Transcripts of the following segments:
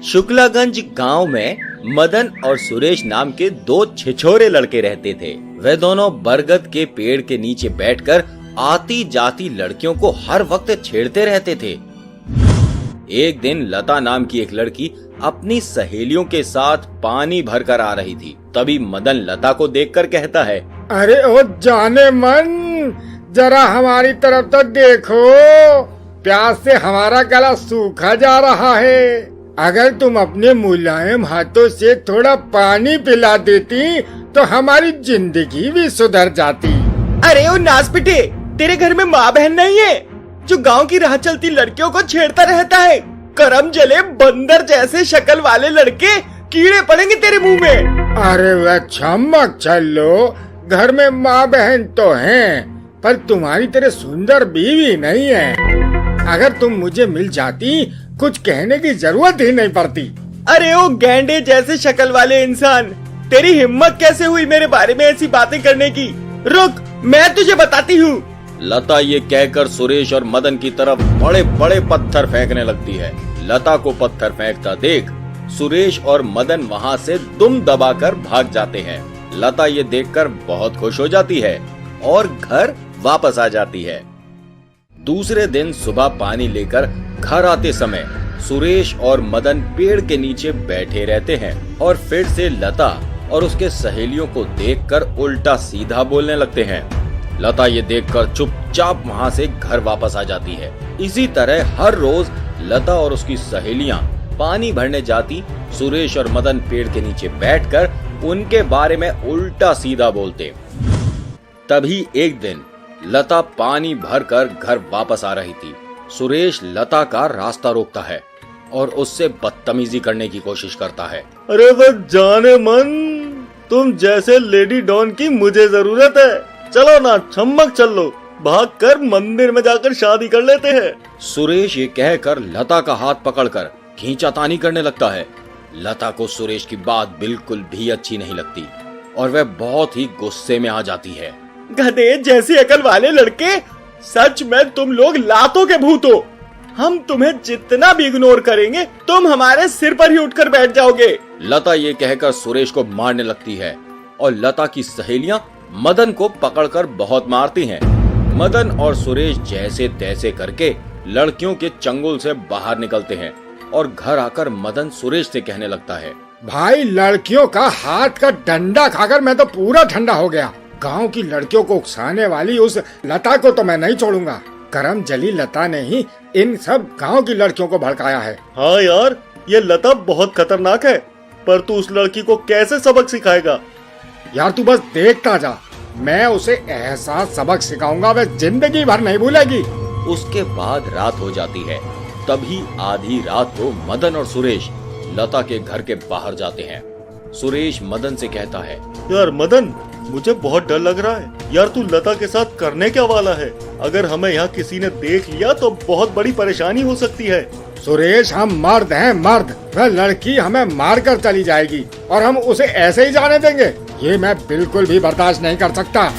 शुक्लागंज गांव में मदन और सुरेश नाम के दो छिछोरे लड़के रहते थे। वे दोनों बरगद के पेड़ के नीचे बैठकर आती जाती लड़कियों को हर वक्त छेड़ते रहते थे। एक दिन लता नाम की एक लड़की अपनी सहेलियों के साथ पानी भरकर आ रही थी। तभी मदन लता को देखकर कहता है, अरे ओ जाने मन, जरा हमारी तरफ तो देखो, प्यास से हमारा गला सूखा जा रहा है। अगर तुम अपने मुलायम हाथों से थोड़ा पानी पिला देती तो हमारी जिंदगी भी सुधर जाती। अरे ओ नासपिटे, तेरे घर में माँ बहन नहीं है जो गांव की राह चलती लड़कियों को छेड़ता रहता है? करम जले बंदर जैसे शक्ल वाले लड़के, कीड़े पड़ेंगे तेरे मुंह में। अरे वह छमक चलो, घर में माँ बहन तो हैं, पर तुम्हारी तरह सुंदर बीवी नहीं है। अगर तुम मुझे मिल जाती, कुछ कहने की जरूरत ही नहीं पड़ती। अरे ओ गैंडे जैसे शक्ल वाले इंसान, तेरी हिम्मत कैसे हुई मेरे बारे में ऐसी बातें करने की? रुक, मैं तुझे बताती हूँ। लता ये कहकर सुरेश और मदन की तरफ बड़े बड़े पत्थर फेंकने लगती है। लता को पत्थर फेंकता देख सुरेश और मदन वहाँ से दुम दबाकर भाग जाते हैं। लता ये देखकर बहुत खुश हो जाती है और घर वापस आ जाती है। दूसरे दिन सुबह पानी लेकर घर आते समय सुरेश और मदन पेड़ के नीचे बैठे रहते हैं और फिर से लता और उसके सहेलियों को देखकर उल्टा सीधा बोलने लगते हैं। लता ये देखकर चुपचाप वहाँ से घर वापस आ जाती है। इसी तरह हर रोज लता और उसकी सहेलियां पानी भरने जाती। सुरेश और मदन पेड़ के नीचे बैठकर उनके बारे में उल्टा सीधा बोलते। तभी एक दिन लता पानी भरकर घर वापस आ रही थी। सुरेश लता का रास्ता रोकता है और उससे बदतमीजी करने की कोशिश करता है। अरे वो जाने मन, तुम जैसे लेडी डॉन की मुझे जरूरत है। चलो ना छम्मक चलो, भाग कर मंदिर में जाकर शादी कर लेते हैं। सुरेश ये कहकर लता का हाथ पकड़कर खींचातानी करने लगता है। लता को सुरेश की बात बिल्कुल भी अच्छी नहीं लगती और वह बहुत ही गुस्से में आ जाती है। गधे जैसी अकल वाले लड़के, सच में तुम लोग लातों के भूत हो। हम तुम्हें जितना भी इग्नोर करेंगे, तुम हमारे सिर पर ही उठकर बैठ जाओगे। लता ये कहकर सुरेश को मारने लगती है और लता की सहेलियां मदन को पकड़कर बहुत मारती हैं। मदन और सुरेश जैसे तैसे करके लड़कियों के चंगुल से बाहर निकलते हैं और घर आकर मदन सुरेश से कहने लगता है, भाई लड़कियों का हाथ का डंडा खाकर मैं तो पूरा ठंडा हो गया। गांव की लड़कियों को उकसाने वाली उस लता को तो मैं नहीं छोड़ूंगा। करम जली लता ने ही इन सब गांव की लड़कियों को भड़काया है। हाँ यार, ये लता बहुत खतरनाक है, पर तू उस लड़की को कैसे सबक सिखाएगा? यार तू बस देखता जा, मैं उसे ऐसा सबक सिखाऊंगा वह जिंदगी भर नहीं भूलेगी। उसके बाद रात हो जाती है। तभी आधी रात को मदन और सुरेश लता के घर के बाहर जाते हैं। सुरेश मदन से कहता है, यार मदन, मुझे बहुत डर लग रहा है। यार तू लता के साथ करने क्या वाला है? अगर हमें यहाँ किसी ने देख लिया तो बहुत बड़ी परेशानी हो सकती है। सुरेश, हम मर्द हैं, मर्द। वह लड़की हमें मार कर चली जाएगी और हम उसे ऐसे ही जाने देंगे? ये मैं बिल्कुल भी बर्दाश्त नहीं कर सकता।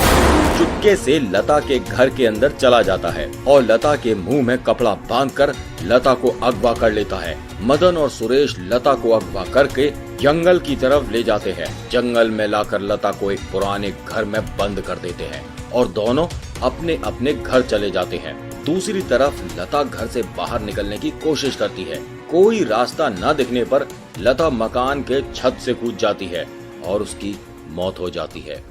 चुपके से लता के घर के अंदर चला जाता है और लता के मुंह में कपड़ा बांधकर लता को अगवा कर लेता है। मदन और सुरेश लता को अगवा करके जंगल की तरफ ले जाते हैं। जंगल में लाकर लता को एक पुराने घर में बंद कर देते हैं और दोनों अपने अपने घर चले जाते हैं। दूसरी तरफ लता घर से बाहर निकलने की कोशिश करती है। कोई रास्ता न दिखने पर लता मकान के छत से कूद जाती है और उसकी मौत हो जाती है।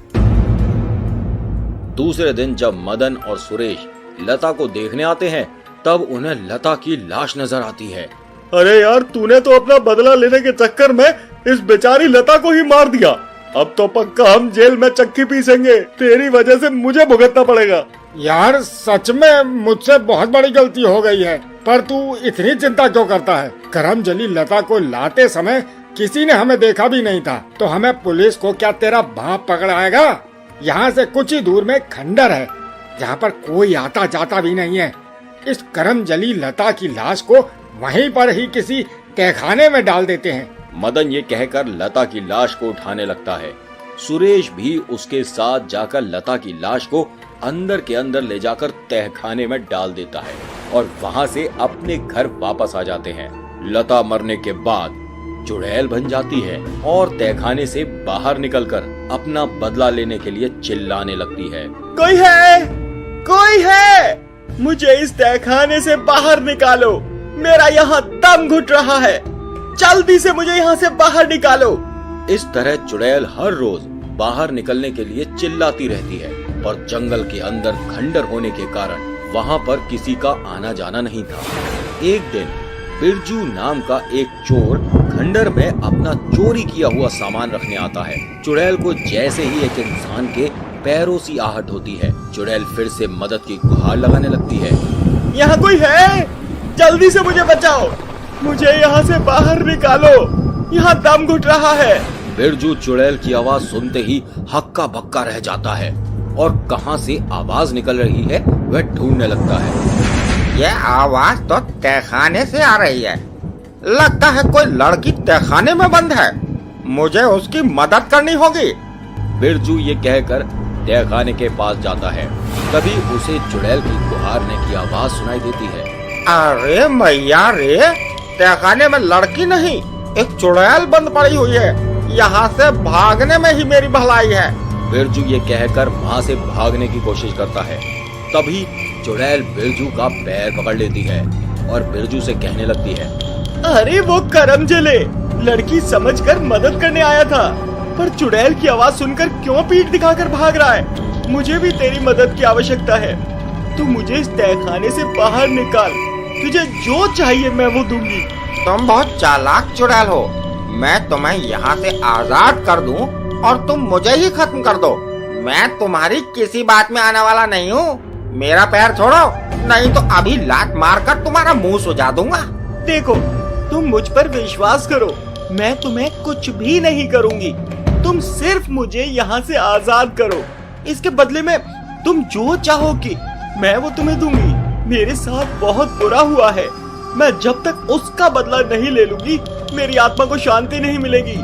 दूसरे दिन जब मदन और सुरेश लता को देखने आते हैं तब उन्हें लता की लाश नजर आती है। अरे यार, तूने तो अपना बदला लेने के चक्कर में इस बेचारी लता को ही मार दिया। अब तो पक्का हम जेल में चक्की पीसेंगे। तेरी वजह से मुझे भुगतना पड़ेगा। यार सच में मुझसे बहुत बड़ी गलती हो गई है, पर तू इतनी चिंता क्यों करता है? करम जली लता को लाते समय किसी ने हमें देखा भी नहीं था, तो हमें पुलिस को क्या तेरा भांप पकड़ाएगा? यहाँ से कुछ ही दूर में खंडर है, जहाँ पर कोई आता जाता भी नहीं है। इस करम जली लता की लाश को वहीं पर ही किसी तहखाने में डाल देते हैं। मदन ये कहकर लता की लाश को उठाने लगता है। सुरेश भी उसके साथ जाकर लता की लाश को अंदर के अंदर ले जाकर तहखाने में डाल देता है और वहाँ से अपने घर वापस आ जाते हैं। लता मरने के बाद चुड़ैल बन जाती है और तहखाने से बाहर निकलकर अपना बदला लेने के लिए चिल्लाने लगती है। कोई है, कोई है, मुझे इस तहखाने से बाहर निकालो, मेरा यहाँ दम घुट रहा है, जल्दी से मुझे यहाँ से बाहर निकालो। इस तरह चुड़ैल हर रोज बाहर निकलने के लिए चिल्लाती रहती है, पर जंगल के अंदर खंडर होने के कारण वहाँ पर किसी का आना जाना नहीं था। एक दिन बिरजू नाम का एक चोर खंडर में अपना चोरी किया हुआ सामान रखने आता है। चुड़ैल को जैसे ही एक इंसान के पैरों सी आहट होती है, चुड़ैल फिर से मदद की गुहार लगाने लगती है। यहाँ कोई है, जल्दी से मुझे बचाओ, मुझे यहाँ से बाहर निकालो, यहाँ दम घुट रहा है। बिरजू चुड़ैल की आवाज सुनते ही हक्का बक्का रह जाता है और कहां से आवाज निकल रही है वह ढूंढने लगता है। यह आवाज तो तहखाने से आ रही है, लगता है कोई लड़की तहखाने में बंद है, मुझे उसकी मदद करनी होगी। बिरजू ये कहकर तहखाने के पास जाता है। तभी उसे चुड़ैल की गुहारने की आवाज सुनाई देती है। अरे मैया रे, तहखाने में लड़की नहीं, एक चुड़ैल बंद पड़ी हुई है, यहाँ से भागने में ही मेरी भलाई है। बिरजू ये कहकर वहाँ से भागने की कोशिश करता है। तभी चुड़ैल बिरजू का पैर पकड़ लेती है और बिरजू से कहने लगती है, अरे वो करम जले, लड़की समझकर मदद करने आया था, पर चुड़ैल की आवाज सुनकर क्यों पीठ दिखाकर भाग रहा है? मुझे भी तेरी मदद की आवश्यकता है, तू मुझे इस तहखाने से बाहर निकाल, तुझे जो चाहिए मैं वो दूंगी। तुम बहुत चालाक चुड़ैल हो, मैं तुम्हें यहाँ से आजाद कर दूं और तुम मुझे ही खत्म कर दो। मैं तुम्हारी किसी बात में आने वाला नहीं हूँ, मेरा पैर छोड़ो, नहीं तो अभी लात मारकर तुम्हारा मुंह सुजा दूंगा। देखो, तुम मुझ पर विश्वास करो, मैं तुम्हें कुछ भी नहीं करूंगी, तुम सिर्फ मुझे यहाँ से आजाद करो, इसके बदले में तुम जो चाहोगी मैं वो तुम्हें दूंगी। मेरे साथ बहुत बुरा हुआ है, मैं जब तक उसका बदला नहीं ले लूंगी मेरी आत्मा को शांति नहीं मिलेगी।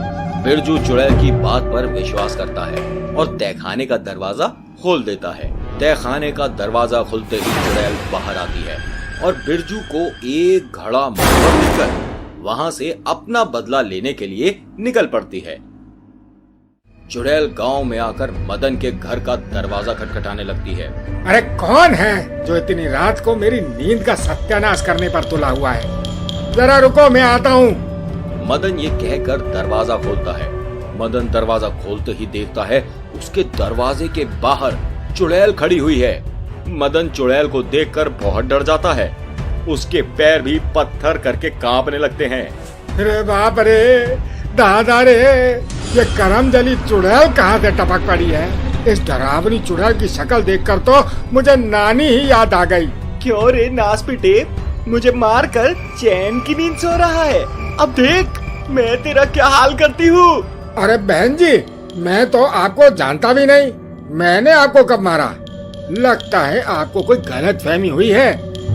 बिरजू चुड़ैल की बात पर विश्वास करता है और तहखाने का दरवाजा खोल देता है। तहखाने का दरवाजा खुलते ही चुड़ैल बाहर आती है और बिरजू को एक घड़ा मोहर देकर वहाँ से अपना बदला लेने के लिए निकल पड़ती है। चुड़ैल गांव में आकर मदन के घर का दरवाजा खटखटाने लगती है। अरे कौन है जो इतनी रात को मेरी नींद का सत्यानाश करने पर तुला हुआ है? जरा रुको, मैं आता हूँ। मदन ये कहकर दरवाजा खोलता है। मदन दरवाजा खोलते ही देखता है उसके दरवाजे के बाहर चुड़ैल खड़ी हुई है। मदन चुड़ैल को देखकर बहुत डर जाता है, उसके पैर भी पत्थर करके कांपने लगते हैं। अरे बाप रे, दादा रे, ये करम जली चुड़ैल कहाँ से टपक पड़ी है? इस डरावनी चुड़ैल की शक्ल देखकर तो मुझे नानी ही याद आ गई। क्यों रे नास पिटे, मुझे मार कर चैन की नींद सो रहा है? अब देख मैं तेरा क्या हाल करती हूँ। अरे बहन जी, मैं तो आपको जानता भी नहीं, मैंने आपको कब मारा? लगता है आपको कोई गलतफहमी हुई है।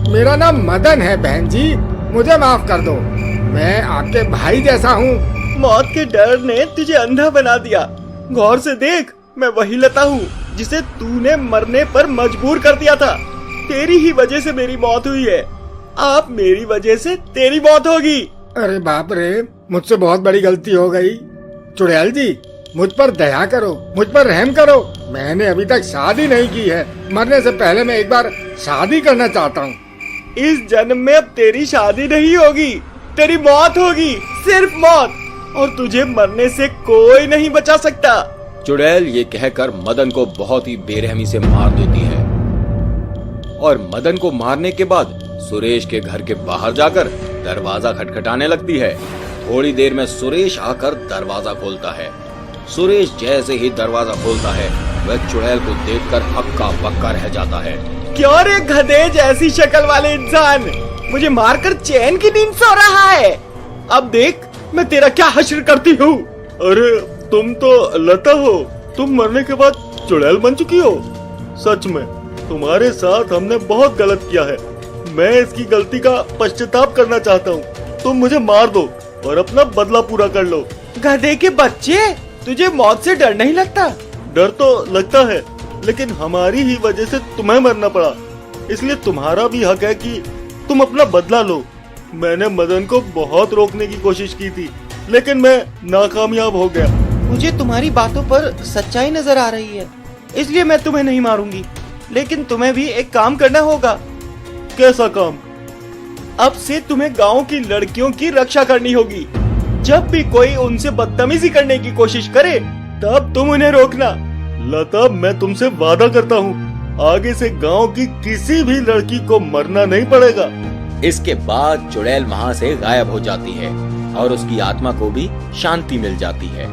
मेरा नाम मदन है बहन जी, मुझे माफ कर दो, मैं आपके भाई जैसा हूँ। मौत के डर ने तुझे अंधा बना दिया, गौर से देख, मैं वही लता हूँ जिसे तूने मरने पर मजबूर कर दिया था। तेरी ही वजह से मेरी मौत हुई है, अब मेरी वजह से तेरी मौत होगी। अरे बाप रे, मुझसे बहुत बड़ी गलती हो गई। चुड़ैल जी, मुझ पर दया करो, मुझ पर रहम करो। मैंने अभी तक शादी नहीं की है, मरने से पहले मैं एक बार शादी करना चाहता हूँ। इस जन्म में अब तेरी शादी नहीं होगी, तेरी मौत होगी, सिर्फ मौत, और तुझे मरने से कोई नहीं बचा सकता। चुड़ैल ये कहकर मदन को बहुत ही बेरहमी से मार देती है और मदन को मारने के बाद सुरेश के घर के बाहर जाकर दरवाजा खटखटाने लगती है। थोड़ी देर में सुरेश आकर दरवाजा खोलता है। सुरेश जैसे ही दरवाजा खोलता है वह चुड़ैल को देखकर हक्का बक्का रह जाता है। क्यों रे गधे जैसी शक्ल वाले इंसान, मुझे मारकर चैन की नींद सो रहा है? अब देख मैं तेरा क्या हश्र करती हूँ। अरे तुम तो लता हो, तुम मरने के बाद चुड़ैल बन चुकी हो। सच में तुम्हारे साथ हमने बहुत गलत किया है, मैं इसकी गलती का पश्चाताप करना चाहता हूँ। तुम मुझे मार दो और अपना बदला पूरा कर लो। गधे के बच्चे, तुझे मौत से डर नहीं लगता? डर तो लगता है, लेकिन हमारी ही वजह से तुम्हें मरना पड़ा, इसलिए तुम्हारा भी हक है कि तुम अपना बदला लो। मैंने मदन को बहुत रोकने की कोशिश की थी, लेकिन मैं नाकामयाब हो गया। मुझे तुम्हारी बातों पर सच्चाई नजर आ रही है, इसलिए मैं तुम्हें नहीं मारूंगी। लेकिन तुम्हें भी एक काम करना होगा। कैसा काम? अब से तुम्हें गांव की लड़कियों की रक्षा करनी होगी। जब भी कोई उनसे बदतमीजी करने की कोशिश करे तब तुम उन्हें रोकना। लता, मैं तुमसे वादा करता हूँ आगे से गांव की किसी भी लड़की को मरना नहीं पड़ेगा। इसके बाद चुड़ैल वहाँ से गायब हो जाती है और उसकी आत्मा को भी शांति मिल जाती है।